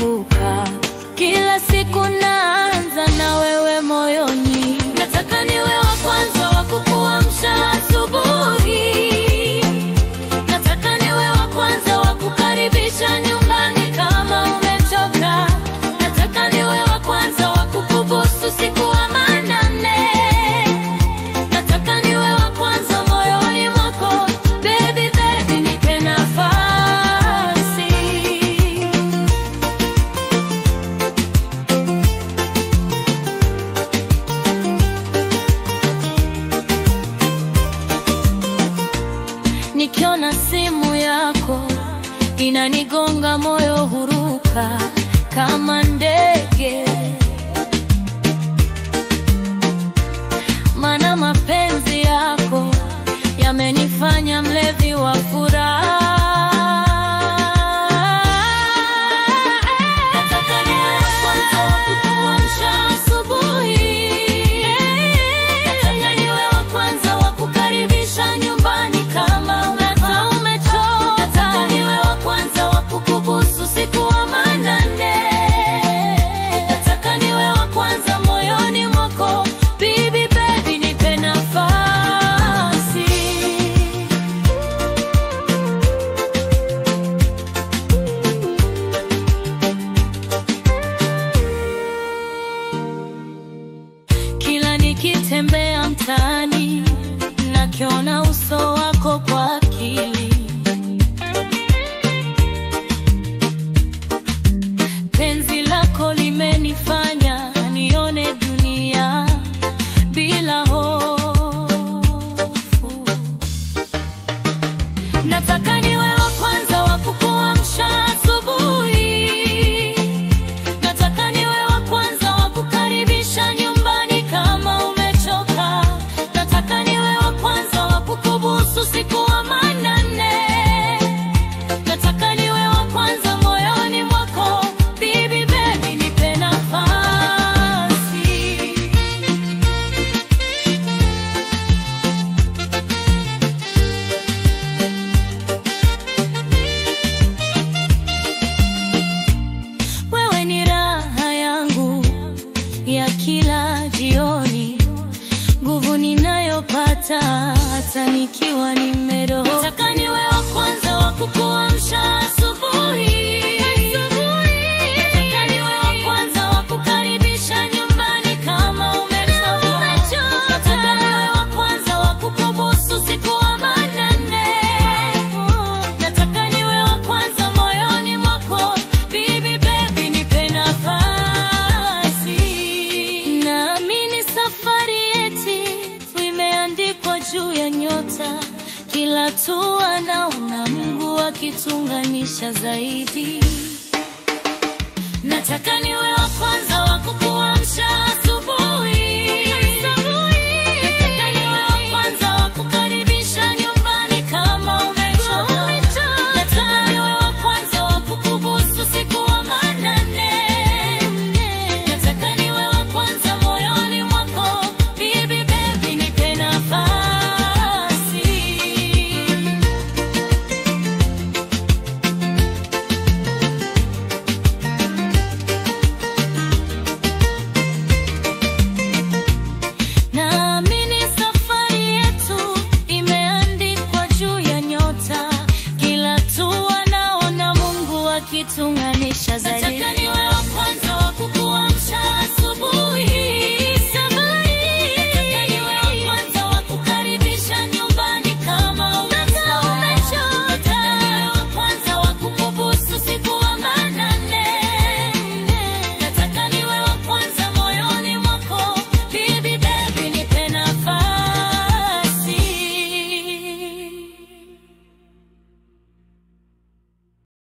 nakumbuka kila siku naanza na wewe moyoni. Nataka niwe wa kwanza wa kukuamsha asubuhi. Nataka niwe wa kwanza wa kukaribisha nyumbani kama umechoka. Nataka niwe wa kwanza wa kukubusu siku wa manane. Nataka niwe wa kwanza moyoni mwako. Baby, baby, nipe nafasi. Nikiona simu yako inanigonga, moyo huruka kama ndege. Maana mapenzi yako yamenifanya mlevi wa furaha. Nataka niwe wa kwanza wa kukuamsha asubuhi. Nataka niwe wa kwanza wa kukaribisha nyumbani kama umechoka. Nataka niwe wa kwanza wa kukubusu siku wa manane. Nataka niwe wa kwanza moyoni mwako. Baby, baby, nipe nafasi. Kila nikitembea mtaani nakiona uso wako kwa akili. Penzi lako limenifanya nione dunia bila hofu. Nataka niwe wa kwanza wa kukuamsha asubuhi. Nataka niwe wa kwanza wa kukaribisha nyumbani kama umechoka. Nataka niwe wa kwanza wa kukubusu siku wa manane. Nataka niwe wa kwanza moyoni mwako. Baby, baby, nipe nafasi. Wewe ni raha yangu ya kila jioni, nguvu ninayopata hata nikiwa nimeroho. Nataka niwe wa kwanza wa kukuamsha asubuhi. Nataka niwe wa kwanza wa kukaribisha nyumbani kama umechoka. Nataka niwe wa kwanza wa kukubusu siku wa manane. Nataka niwe wa kwanza moyoni mwako. Baby, baby, nipe nafasi. Naamini safari yetu imeandikwa juu ya nyota. Kila hatua naona Mungu akitunganisha zaidi.